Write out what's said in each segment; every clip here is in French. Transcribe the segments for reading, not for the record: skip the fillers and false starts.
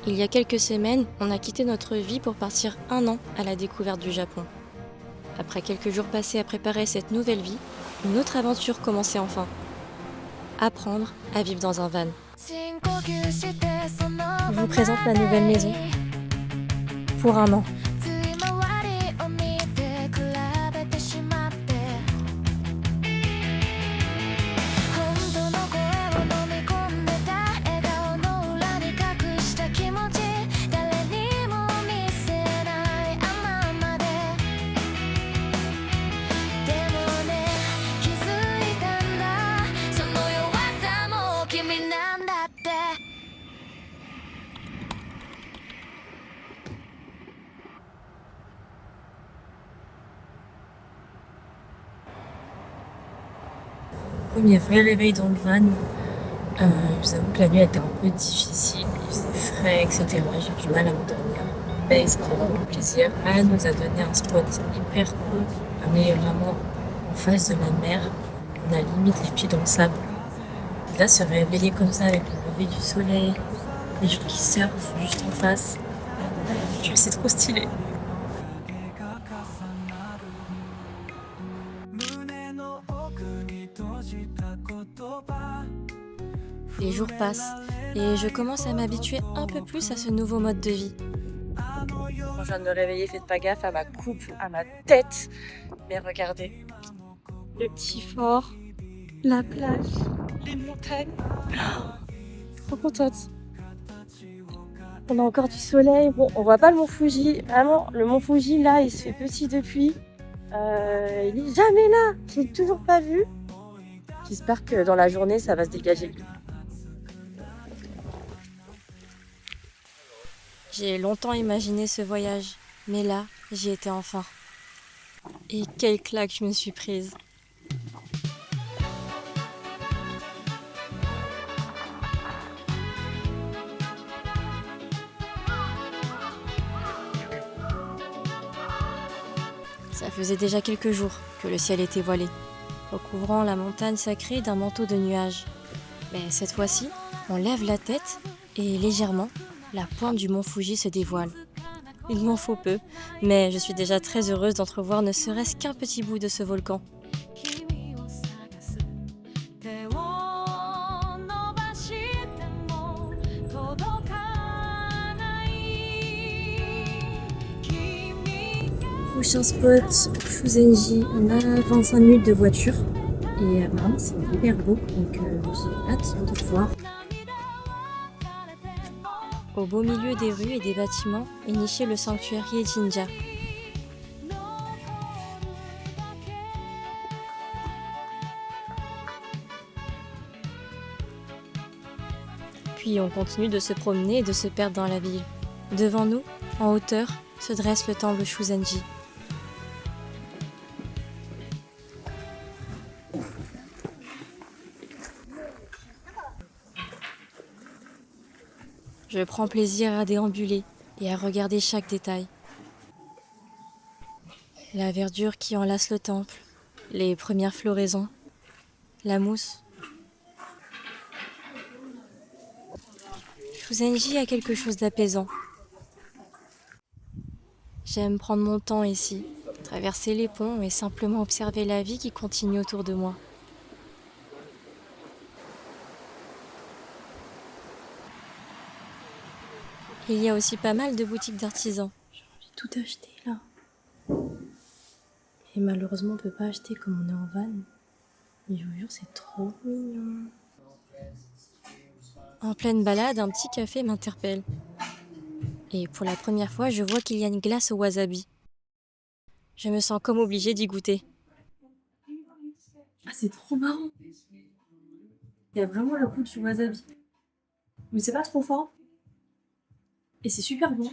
Il y a quelques semaines, on a quitté notre vie pour partir 1 an à la découverte du Japon. Après quelques jours passés à préparer cette nouvelle vie, une autre aventure commençait enfin. Apprendre à vivre dans un van. Je vous présente ma nouvelle maison. Pour 1 an. Premier vrai réveil dans le van. Je vous avoue que la nuit était un peu difficile, il faisait frais, etc. J'ai eu du mal à m'endormir. Mais ça fait vraiment plaisir. Anne nous a donné un spot hyper cool. On est vraiment en face de la mer. On a limite les pieds dans le sable. Et là, se réveiller comme ça avec le lever du soleil, les gens qui surfent juste en face, c'est trop stylé. Les jours passent et je commence à m'habituer un peu plus à ce nouveau mode de vie. Quand je viens de me réveiller, faites pas gaffe à ma coupe, à ma tête. Mais regardez, le petit fort, la plage, les montagnes. Trop contente. On a encore du soleil. Bon, on voit pas le mont Fuji. Vraiment, le mont Fuji, là, il se fait petit depuis. Il est jamais là. Je l'ai toujours pas vu. J'espère que dans la journée, ça va se dégager. J'ai longtemps imaginé ce voyage, mais là, j'y étais enfin. Et quelle claque je me suis prise. Ça faisait déjà quelques jours que le ciel était voilé, recouvrant la montagne sacrée d'un manteau de nuages. Mais cette fois-ci, on lève la tête et légèrement, la pointe du mont Fuji se dévoile. Il m'en faut peu, mais je suis déjà très heureuse d'entrevoir ne serait-ce qu'un petit bout de ce volcan. Prochain spot, Shuzenji, on a 25 minutes de voiture et apparemment c'est hyper beau, donc j'ai hâte de voir. Au beau milieu des rues et des bâtiments est niché le sanctuaire Hiejinja. Puis on continue de se promener et de se perdre dans la ville. Devant nous, en hauteur, se dresse le temple Shuzenji. Je prends plaisir à déambuler et à regarder chaque détail. La verdure qui enlace le temple, les premières floraisons, la mousse. Shuzenji a quelque chose d'apaisant. J'aime prendre mon temps ici, traverser les ponts et simplement observer la vie qui continue autour de moi. Il y a aussi pas mal de boutiques d'artisans. J'ai envie de tout acheter là. Et malheureusement on peut pas acheter comme on est en van. Mais je vous jure c'est trop mignon. En pleine balade, un petit café m'interpelle. Et pour la première fois, je vois qu'il y a une glace au wasabi. Je me sens comme obligée d'y goûter. Ah, c'est trop marrant. Il y a vraiment le goût du wasabi. Mais c'est pas trop fort. Et c'est super bon.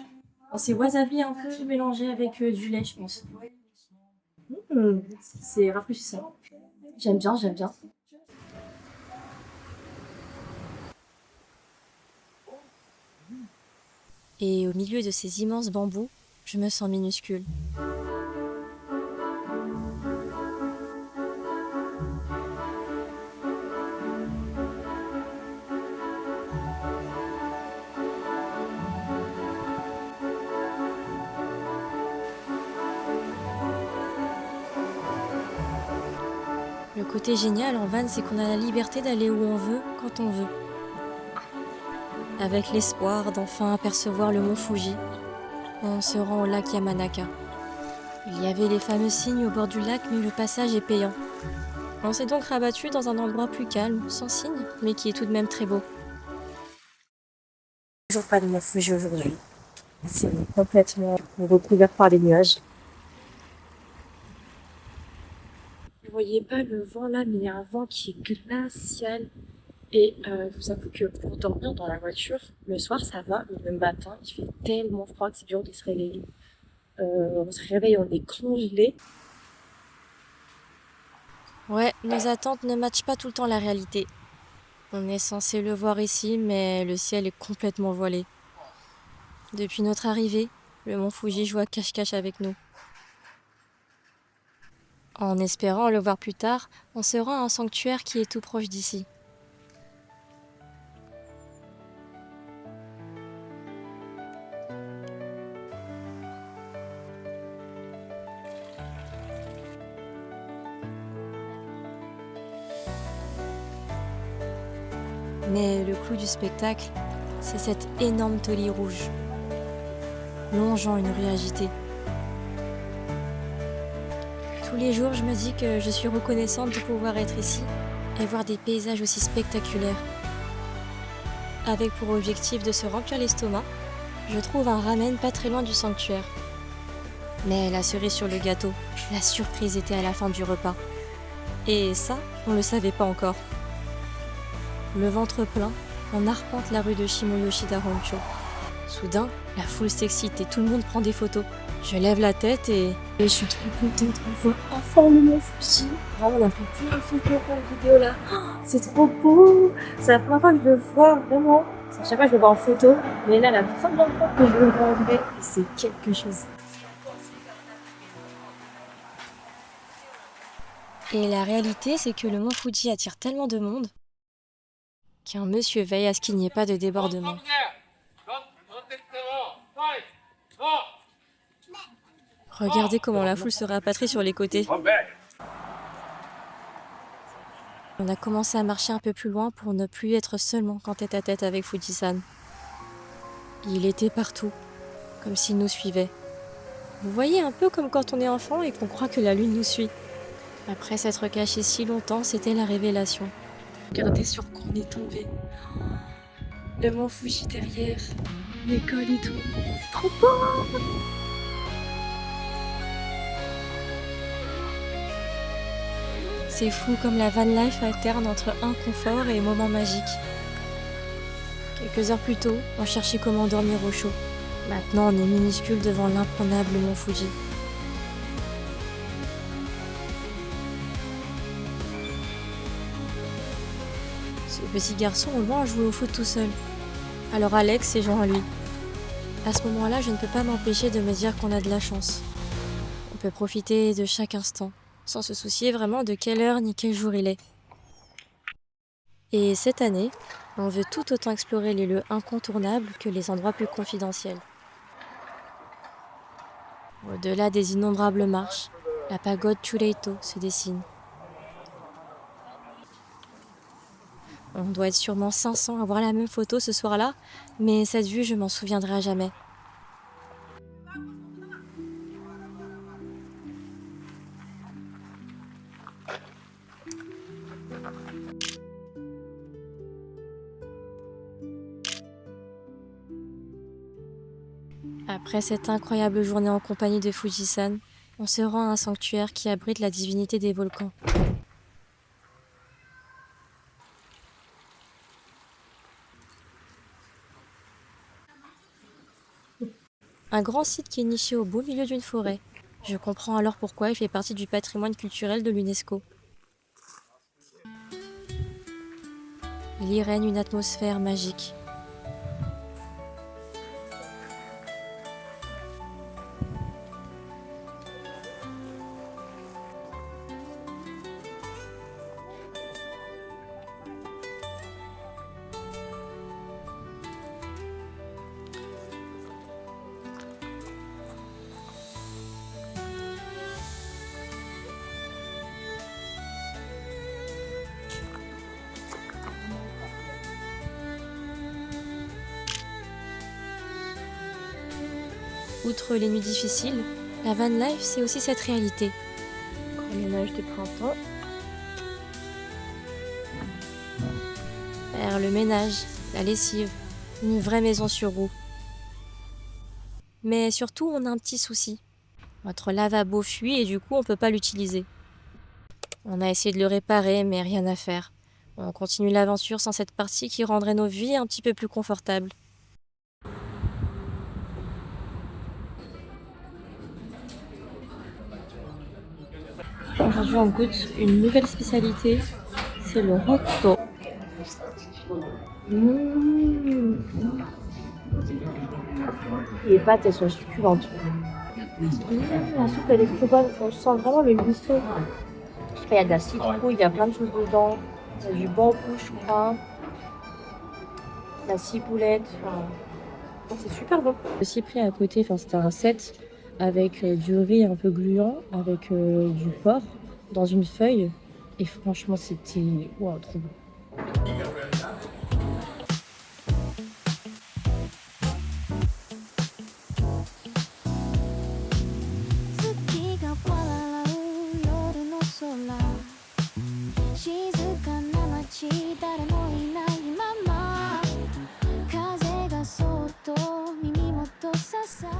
C'est wasabi un peu mélangé avec du lait, je pense. C'est rafraîchissant. J'aime bien, j'aime bien. Et au milieu de ces immenses bambous, je me sens minuscule. côté génial en van, c'est qu'on a la liberté d'aller où on veut, quand on veut. Avec l'espoir d'enfin apercevoir le mont Fuji, on se rend au lac Yamanaka. Il y avait les fameux signes au bord du lac, mais le passage est payant. On s'est donc rabattu dans un endroit plus calme, sans signe, mais qui est tout de même très beau. Toujours pas de mont Fuji aujourd'hui. C'est complètement recouvert par les nuages. Vous voyez pas le vent là, mais il y a un vent qui est glacial. Et je vous avoue que pour dormir dans la voiture, le soir ça va, mais le matin il fait tellement froid que c'est dur de se réveiller. On se réveille, on est congelé. Ouais, nos attentes ne matchent pas tout le temps la réalité. On est censé le voir ici, mais le ciel est complètement voilé. Depuis notre arrivée, le mont Fuji joue à cache-cache avec nous. En espérant le voir plus tard, on se rend à un sanctuaire qui est tout proche d'ici. Mais le clou du spectacle, c'est cette énorme tollie rouge, longeant une rue agitée. Tous les jours, je me dis que je suis reconnaissante de pouvoir être ici et voir des paysages aussi spectaculaires. Avec pour objectif de se remplir l'estomac, je trouve un ramen pas très loin du sanctuaire. Mais la cerise sur le gâteau, la surprise était à la fin du repas. Et ça, on le savait pas encore. Le ventre plein, on arpente la rue de Shimoyoshida Honcho. Soudain, la foule s'excite et tout le monde prend des photos. Je lève la tête et je suis trop contente de voir enfin le mont Fuji. Vraiment, on a fait plein de photos pour la vidéo là. Oh, c'est trop beau. C'est la première fois que je le vois vraiment. À chaque fois je le vois en photo, mais là la première fois que je le vois en vrai, c'est quelque chose. Et la réalité, c'est que le mont Fuji attire tellement de monde qu'un monsieur veille à ce qu'il n'y ait pas de débordement. Regardez comment la foule se rapatrie sur les côtés. On a commencé à marcher un peu plus loin pour ne plus être seulement qu'en tête à tête avec Fuji-san. Il était partout, comme s'il nous suivait. Vous voyez, un peu comme quand on est enfant et qu'on croit que la lune nous suit. Après s'être caché si longtemps, c'était la révélation. Regardez sur quoi on est tombé. Le mont Fuji derrière, l'école et tout. C'est trop beau! C'est fou comme la van life alterne entre inconfort et moments magiques. Quelques heures plus tôt, on cherchait comment dormir au chaud. Maintenant, on est minuscule devant l'imprenable mont Fuji. Ce petit garçon au loin jouait au foot tout seul. Alors Alex s'est joint à lui. À ce moment-là, je ne peux pas m'empêcher de me dire qu'on a de la chance. On peut profiter de chaque instant, sans se soucier vraiment de quelle heure ni quel jour il est. Et cette année, on veut tout autant explorer les lieux incontournables que les endroits plus confidentiels. Au-delà des innombrables marches, la pagode Chureito se dessine. On doit être sûrement 500 à voir la même photo ce soir-là, mais cette vue, je m'en souviendrai à jamais. Après cette incroyable journée en compagnie de Fuji-san, on se rend à un sanctuaire qui abrite la divinité des volcans. Un grand site qui est niché au beau milieu d'une forêt. Je comprends alors pourquoi il fait partie du patrimoine culturel de l'UNESCO. Il y règne une atmosphère magique. Outre les nuits difficiles, la van life, c'est aussi cette réalité. Grand ménage de printemps. Faire le ménage, la lessive, une vraie maison sur roues. Mais surtout, on a un petit souci. Notre lavabo fuit et du coup, on peut pas l'utiliser. On a essayé de le réparer, mais rien à faire. On continue l'aventure sans cette partie qui rendrait nos vies un petit peu plus confortables. Aujourd'hui, on goûte une nouvelle spécialité, c'est le hotto. Les pâtes, elles sont succulentes. La soupe, elle est trop bonne. On sent vraiment le miso. Je sais pas, il y a de la citrouille, il y a plein de choses dedans. Il y a du bambou, je crois. La ciboulette. Enfin, c'est super bon. J'ai aussi pris à côté, c'était un set avec du riz un peu gluant, avec du porc dans une feuille. Et franchement, c'était wow, trop bon.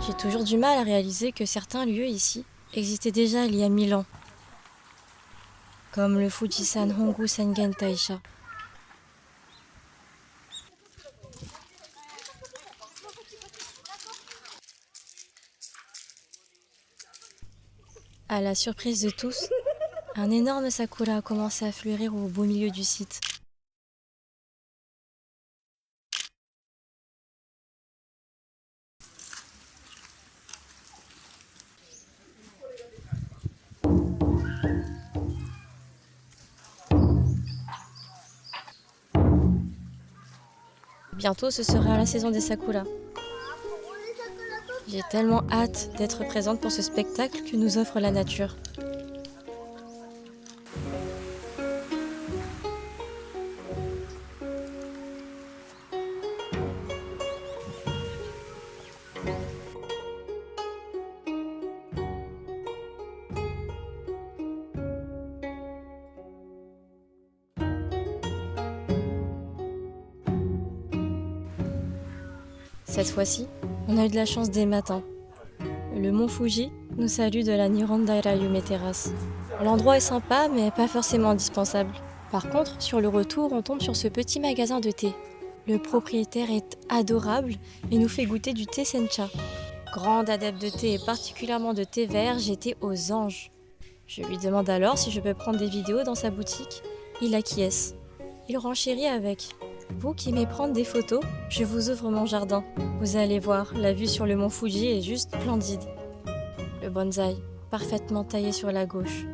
J'ai toujours du mal à réaliser que certains lieux ici existaient déjà il y a 1000 ans. Comme le Fujisan Hongu Sengen Taisha. À la surprise de tous, un énorme sakura a commencé à fleurir au beau milieu du site. Bientôt, ce sera la saison des sakuras. J'ai tellement hâte d'être présente pour ce spectacle que nous offre la nature. Cette fois-ci, on a eu de la chance dès matin. Le mont Fuji nous salue de la Nirandaira Yume Terrace. L'endroit est sympa, mais pas forcément indispensable. Par contre, sur le retour, on tombe sur ce petit magasin de thé. Le propriétaire est adorable et nous fait goûter du thé sencha. Grande adepte de thé et particulièrement de thé vert, j'étais aux anges. Je lui demande alors si je peux prendre des vidéos dans sa boutique. Il acquiesce. Il renchérit avec: vous qui aimez prendre des photos, je vous ouvre mon jardin. Vous allez voir, la vue sur le mont Fuji est juste splendide. Le bonsaï, parfaitement taillé sur la gauche.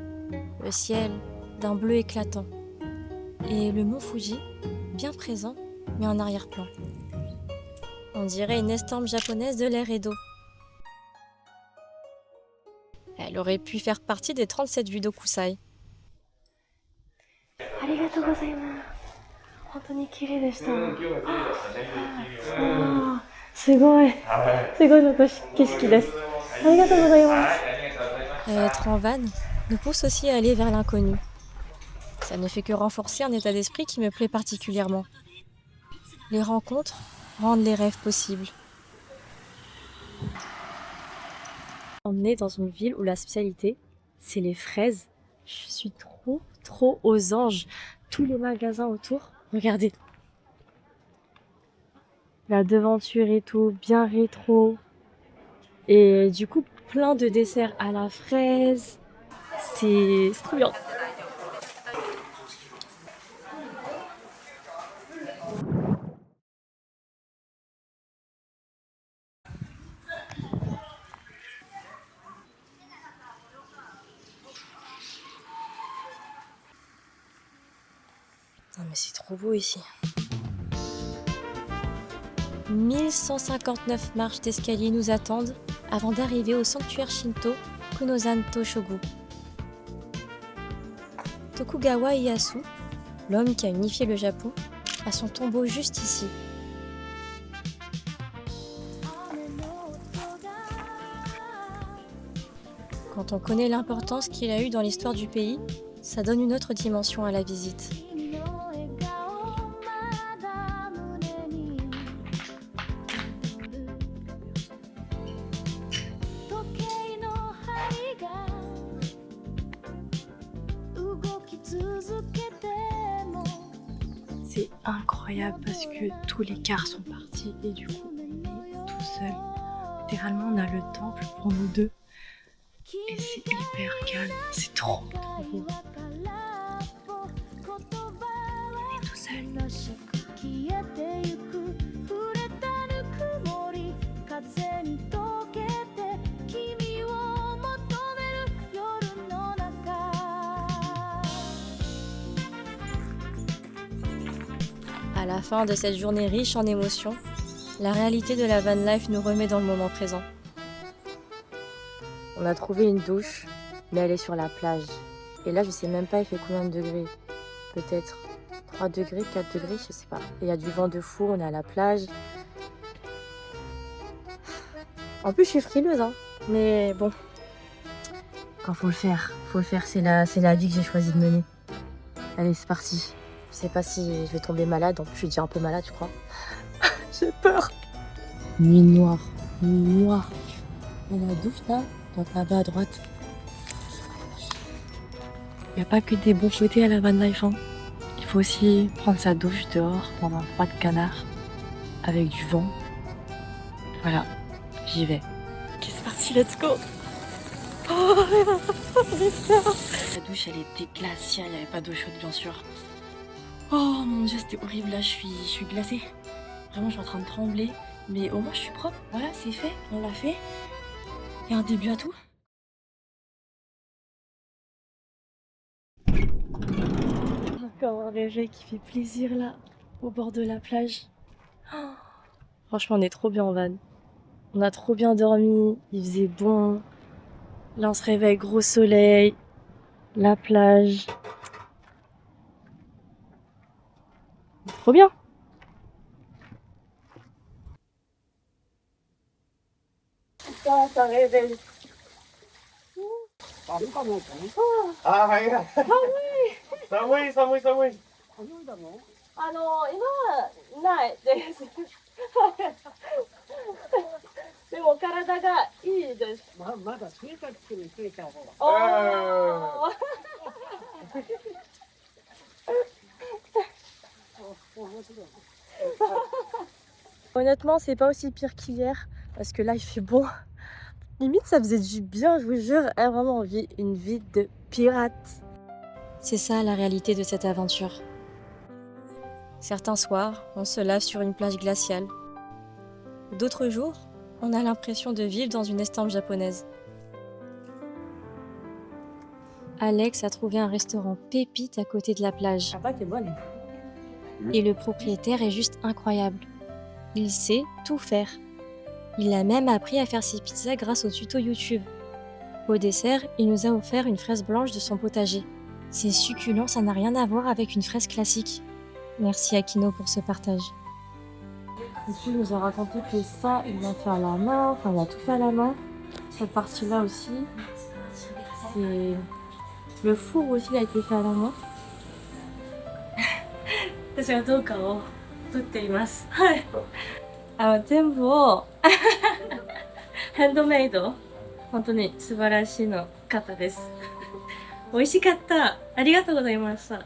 Le ciel, d'un bleu éclatant. Et le mont Fuji, bien présent, mais en arrière-plan. On dirait une estampe japonaise de l'air Edo. Elle aurait pu faire partie des 37 vues d'Okusai. Arigatou gozaimasu. 本当に綺麗でした。すごい私景色です。ありがとうございます。Être en van nous pousse aussi à aller vers l'inconnu. Ça ne fait que renforcer un état d'esprit qui me plaît particulièrement. Les rencontres rendent les rêves possibles. On est dans une ville où la spécialité, c'est les fraises. Je suis trop aux anges. Tous les magasins autour, regardez. La devanture et tout, bien rétro. Et du coup, plein de desserts à la fraise. C'est trop bien. Non mais c'est trop beau ici. 1159 marches d'escalier nous attendent avant d'arriver au sanctuaire Shinto Kunozan Toshogu. Tokugawa Ieyasu, l'homme qui a unifié le Japon, a son tombeau juste ici. Quand on connaît l'importance qu'il a eue dans l'histoire du pays, ça donne une autre dimension à la visite. C'est incroyable parce que tous les cars sont partis et du coup on est tout seul. Littéralement on a le temple pour nous deux et c'est hyper calme, c'est trop beau. On est tout seul. À la fin de cette journée riche en émotions, la réalité de la van life nous remet dans le moment présent. On a trouvé une douche, mais elle est sur la plage. Et là, je sais même pas il fait combien de degrés. Peut-être 3 degrés, 4 degrés, je sais pas. Il y a du vent de fou, on est à la plage. En plus, je suis frileuse, hein. Mais bon, quand faut le faire, c'est la vie que j'ai choisi de mener. Allez, c'est parti. Je sais pas si je vais tomber malade, en plus je suis déjà un peu malade, je crois. J'ai peur. Nuit noire, nuit noire. On a la douche là, donc là-bas à droite. Il n'y a pas que des bons côtés à la van life, hein. Il faut aussi prendre sa douche dehors dans un froid de canard avec du vent. Voilà, j'y vais. Ok, c'est parti, let's go. Oh, j'ai peur. La douche elle était glaciale, il n'y avait pas d'eau chaude bien sûr. Oh mon dieu, c'était horrible, là je suis glacée. Vraiment, je suis en train de trembler. Mais au moins, je suis propre. Voilà, c'est fait, on l'a fait. Il y a un début à tout. Encore un réveil qui fait plaisir là, au bord de la plage. Oh, franchement, on est trop bien en van. On a trop bien dormi, il faisait bon. Là, on se réveille, gros soleil, la plage. Trop bien. Ça réveille. Ah,はいはい。寒い寒い寒い。今ないです。でも体がいいです。まだ生活についた方が。おー。Honnêtement, c'est pas aussi pire qu'hier parce que là il fait bon. Limite, ça faisait du bien, je vous jure. Vraiment, on vit une vie de pirate. C'est ça la réalité de cette aventure. Certains soirs, on se lave sur une plage glaciale. D'autres jours, on a l'impression de vivre dans une estampe japonaise. Alex a trouvé un restaurant pépite à côté de la plage. La pâte est bonne. Et le propriétaire est juste incroyable. Il sait tout faire. Il a même appris à faire ses pizzas grâce au tuto YouTube. Au dessert, il nous a offert une fraise blanche de son potager. C'est succulent, ça n'a rien à voir avec une fraise classique. Merci Akino pour ce partage. Du coup, il nous a raconté que ça, il l'a fait à la main, enfin il a tout fait à la main. Cette partie-là aussi, c'est... Le four aussi il a été fait à la main. 私は動画を撮っています。はい。全部をハンドメイド。本当に素晴らしいの方です。美味しかった。ありがとうございました。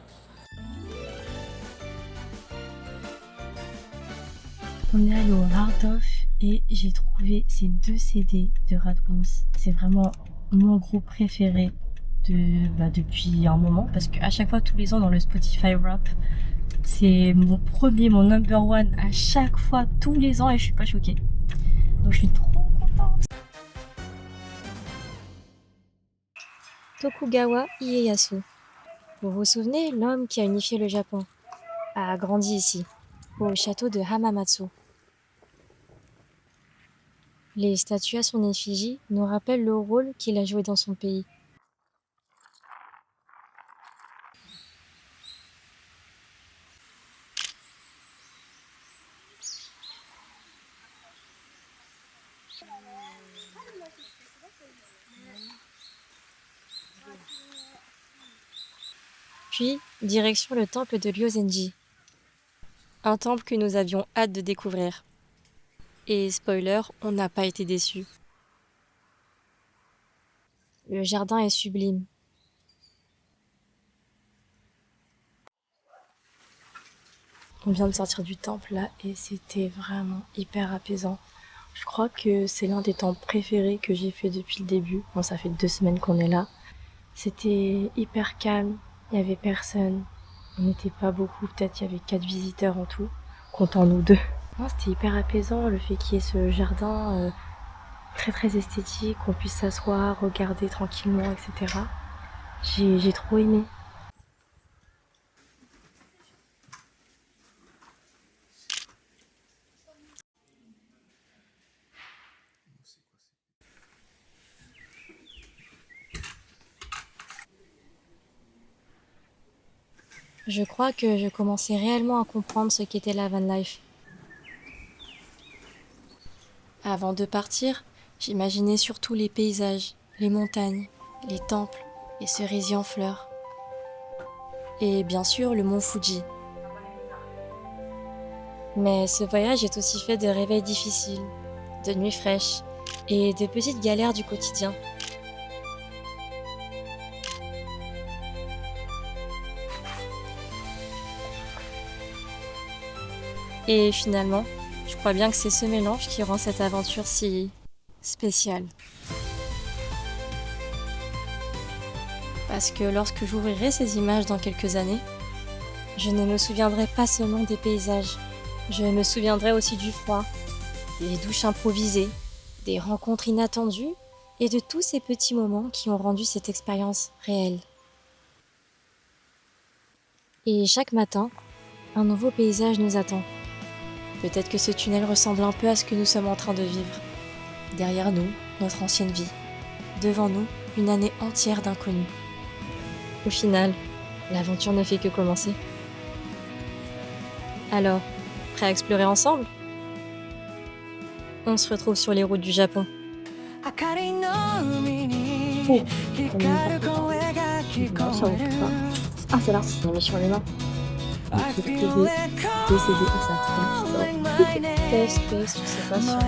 On est allé au Art of et j'ai trouvé ces 2 CD de Radbounce. C'est vraiment mon groupe préféré depuis un moment parce qu'à chaque fois, tous les ans dans le Spotify Rap, c'est mon premier, mon number one à chaque fois, tous les ans et je suis pas choquée. Donc je suis trop contente. Tokugawa Ieyasu. Vous vous souvenez, l'homme qui a unifié le Japon a grandi ici, au château de Hamamatsu. Les statues à son effigie nous rappellent le rôle qu'il a joué dans son pays. Puis, direction le temple de Ryozenji. Un temple que nous avions hâte de découvrir. Et spoiler, on n'a pas été déçus. Le jardin est sublime. On vient de sortir du temple là et c'était vraiment hyper apaisant. Je crois que c'est l'un des temples préférés que j'ai fait depuis le début. Bon, ça fait 2 semaines qu'on est là. C'était hyper calme, il n'y avait personne. On n'était pas beaucoup, peut-être il y avait 4 visiteurs en tout, comptant nous 2. Non, c'était hyper apaisant le fait qu'il y ait ce jardin très très esthétique, qu'on puisse s'asseoir, regarder tranquillement, etc. J'ai trop aimé. Je crois que je commençais réellement à comprendre ce qu'était la van life. Avant de partir, j'imaginais surtout les paysages, les montagnes, les temples, les cerisiers en fleurs. Et bien sûr le mont Fuji. Mais ce voyage est aussi fait de réveils difficiles, de nuits fraîches et de petites galères du quotidien. Et finalement, je crois bien que c'est ce mélange qui rend cette aventure si spéciale. Parce que lorsque j'ouvrirai ces images dans quelques années, je ne me souviendrai pas seulement des paysages. Je me souviendrai aussi du froid, des douches improvisées, des rencontres inattendues et de tous ces petits moments qui ont rendu cette expérience réelle. Et chaque matin, un nouveau paysage nous attend. Peut-être que ce tunnel ressemble un peu à ce que nous sommes en train de vivre. Derrière nous, notre ancienne vie. Devant nous, une année entière d'inconnu. Au final, l'aventure ne fait que commencer. Alors, prêt à explorer ensemble ? On se retrouve sur les routes du Japon. Oh, ah, c'est là, on est sur les mains. Décédé à sa tête. Test, tu sais pas sur le